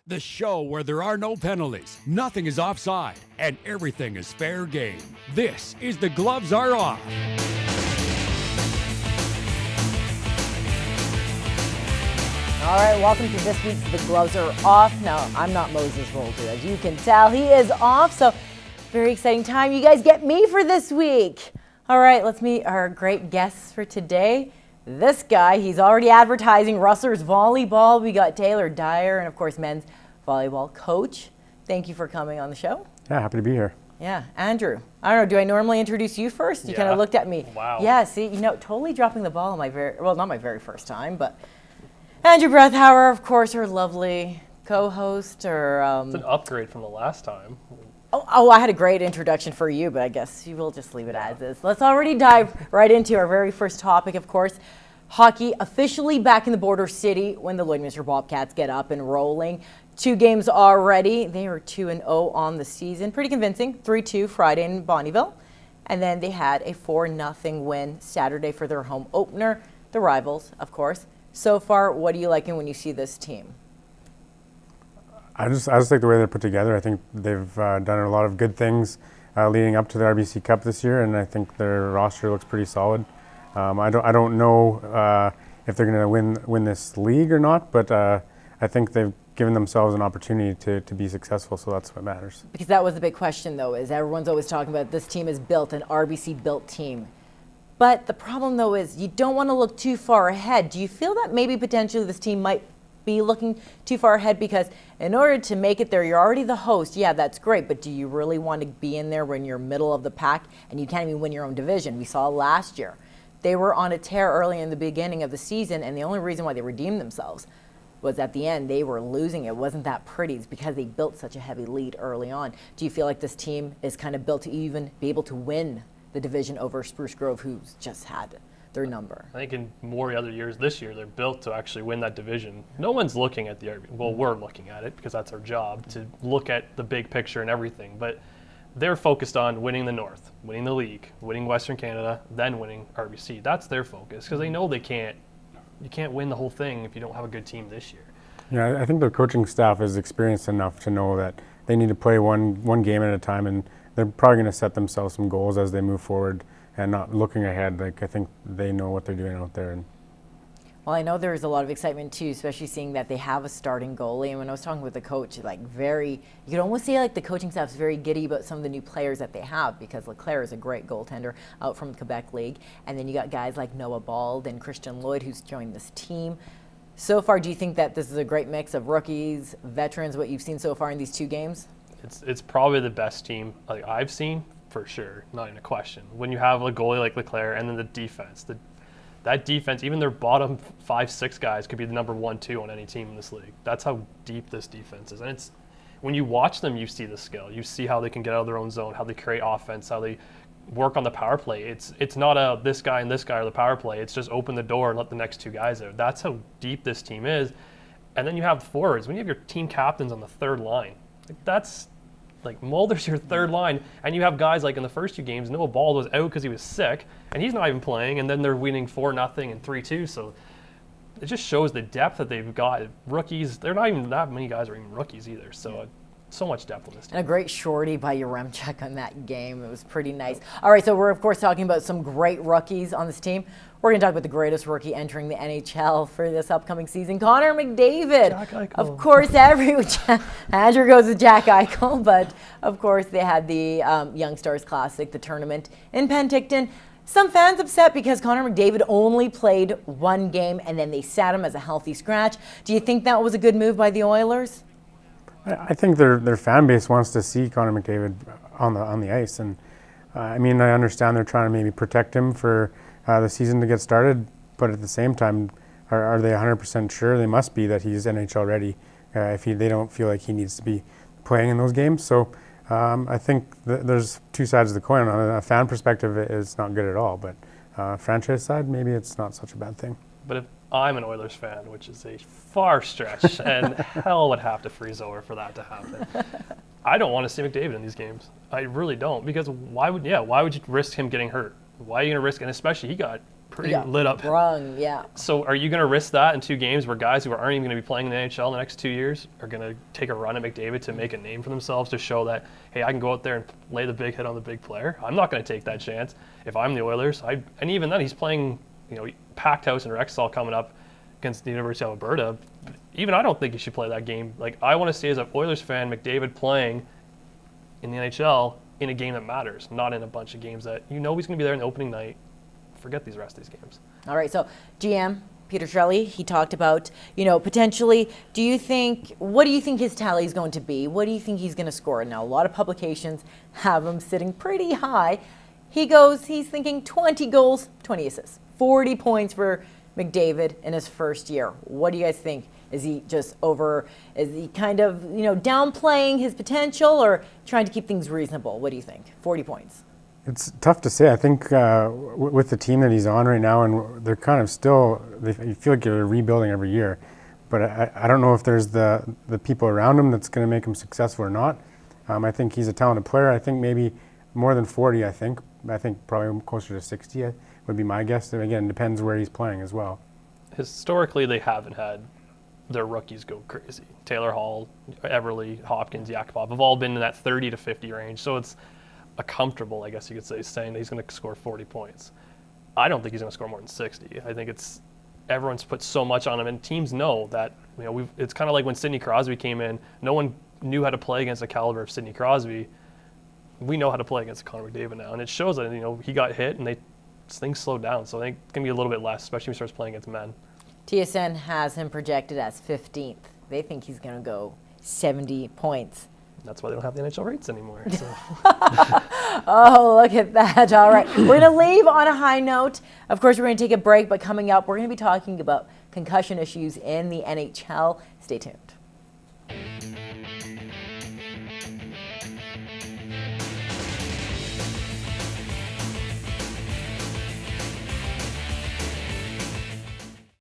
The show where there are no penalties, nothing is offside, and everything is fair game. This is The Gloves Are Off. All right, welcome to this week's The Gloves Are Off. Now, I'm not Moses Volter, as you can tell. He is off, so very exciting time. You guys get me for this week. All right, let's meet our great guests for today. This guy, he's already advertising Rustler's volleyball. We got Taylor Dyer and, of course, men's volleyball coach. Thank you for coming on the show. Yeah, happy to be here. Yeah, Andrew. I don't know, do I normally introduce you first? You kind of looked at me. Wow. Yeah, see, totally dropping the ball on not my very first time, but Andrew Brethauer, of course, her lovely co-host. It's an upgrade from the last time. Oh, I had a great introduction for you, but I guess you will just leave it as is. Let's already dive right into our very first topic, of course. Hockey officially back in the border city when the Lloydminster Bobcats get up and rolling. 2 games already. They are 2-0 on the season. Pretty convincing. 3-2 Friday in Bonnyville. And then they had a 4-0 win Saturday for their home opener. The rivals, of course. So far, what are you liking when you see this team? I just like the way they're put together. I think they've done a lot of good things leading up to the RBC Cup this year, and I think their roster looks pretty solid. I don't know if they're going to win this league or not, but I think they've given themselves an opportunity to be successful, so that's what matters. Because that was the big question, though, is everyone's always talking about this team is built, an RBC-built team. But the problem, though, is you don't want to look too far ahead. Do you feel that maybe potentially this team might be looking too far ahead? Because in order to make it there, you're already the host. Yeah, that's great. But do you really want to be in there when you're middle of the pack and you can't even win your own division? We saw last year. They were on a tear early in the beginning of the season, and the only reason why they redeemed themselves was at the end they were losing. It wasn't that pretty. It's because they built such a heavy lead early on. Do you feel like this team is kind of built to even be able to win the division over Spruce Grove, who's just had their number? I think in more other years this year, they're built to actually win that division. No one's looking at the RBC. Well, we're looking at it because that's our job, to look at the big picture and everything. But they're focused on winning the North, winning the league, winning Western Canada, then winning RBC. That's their focus because they know you can't win the whole thing if you don't have a good team this year. Yeah, I think their coaching staff is experienced enough to know that they need to play one game at a time, and they're probably going to set themselves some goals as they move forward and not looking ahead. Like, I think they know what they're doing out there. And well, I know there's a lot of excitement too, especially seeing that they have a starting goalie. And when I was talking with the coach, you could almost say like the coaching staff's very giddy about some of the new players that they have, because Leclerc is a great goaltender out from the Quebec League. And then you got guys like Noah Bald and Christian Lloyd who's joined this team. So far, do you think that this is a great mix of rookies, veterans, what you've seen so far in these 2 games? It's probably the best team I've seen, for sure, not even a question. When you have a goalie like Leclerc and then the defense, that defense, even their bottom 5-6 guys could be the number 1-2 on any team in this league. That's how deep this defense is. And it's when you watch them, you see the skill. You see how they can get out of their own zone, how they create offense, how they work on the power play. It's not this guy and this guy are the power play. It's just open the door and let the next 2 guys out. That's how deep this team is. And then you have the forwards. When you have your team captains on the 3rd line, that's like Mulder's your 3rd line, and you have guys like in the first 2 games, Noah Bald was out because he was sick, and he's not even playing, and then they're winning 4-0 and 3-2. So it just shows the depth that they've got. Rookies, they're not even that many guys are even rookies either. So much depth on this team. And a great shorty by Yaremchuk on that game. It was pretty nice. All right, so we're, of course, talking about some great rookies on this team. We're going to talk about the greatest rookie entering the NHL for this upcoming season, Connor McDavid. Jack Eichel. Of course, Andrew goes with Jack Eichel, but, of course, they had the Young Stars Classic, the tournament in Penticton. Some fans upset because Connor McDavid only played 1 game, and then they sat him as a healthy scratch. Do you think that was a good move by the Oilers? I think their fan base wants to see Connor McDavid on the ice, and I understand they're trying to maybe protect him for the season to get started, but at the same time, are they 100% sure? They must be that he's NHL ready if they don't feel like he needs to be playing in those games. So I think there's 2 sides of the coin. On a fan perspective, it's not good at all, but franchise side, maybe it's not such a bad thing. But if I'm an Oilers fan, which is a far stretch, and hell would have to freeze over for that to happen. I don't want to see McDavid in these games. I really don't, because why would you risk him getting hurt? Why are you going to risk? And especially he got pretty Yeah, lit up. Wrong, yeah. So are you going to risk that in 2 games where guys who aren't even going to be playing in the NHL in the next 2 years are going to take a run at McDavid to make a name for themselves, to show that, hey, I can go out there and lay the big hit on the big player? I'm not going to take that chance. If I'm the Oilers, and even then he's playing, packed house in Rexall coming up against the University of Alberta. Even I don't think he should play that game. Like, I want to see as an Oilers fan McDavid playing in the NHL in a game that matters, not in a bunch of games that he's going to be there in the opening night. Forget these rest of these games. All right, so GM Peter Chiarelli, he talked about, potentially, what do you think his tally is going to be? What do you think he's going to score? Now, a lot of publications have him sitting pretty high. He's thinking 20 goals, 20 assists, 40 points for McDavid in his first year. What do you guys think? Is he kind of, downplaying his potential or trying to keep things reasonable? What do you think? 40 points. It's tough to say. I think with the team that he's on right now, and they're kind of you feel like they're rebuilding every year. But I don't know if there's the people around him that's going to make him successful or not. I think he's a talented player. I think maybe more than 40, I think probably closer to 60 would be my guess. And again, it depends where he's playing as well. Historically, they haven't had their rookies go crazy. Taylor Hall, Everly, Hopkins, Yakupov have all been in that 30 to 50 range. So it's a comfortable, I guess you could say, saying that he's going to score 40 points. I don't think he's going to score more than 60. I think everyone's put so much on him, and teams know that. It's kind of like when Sidney Crosby came in. No one knew how to play against the caliber of Sidney Crosby. We know how to play against Connor McDavid now, and it shows that he got hit and things slowed down. So I think it's going to be a little bit less, especially when he starts playing against men. TSN has him projected as 15th. They think he's going to go 70 points. That's why they don't have the NHL rates anymore. So. Oh, look at that. All right. We're going to leave on a high note. Of course, we're going to take a break, but coming up, we're going to be talking about concussion issues in the NHL. Stay tuned.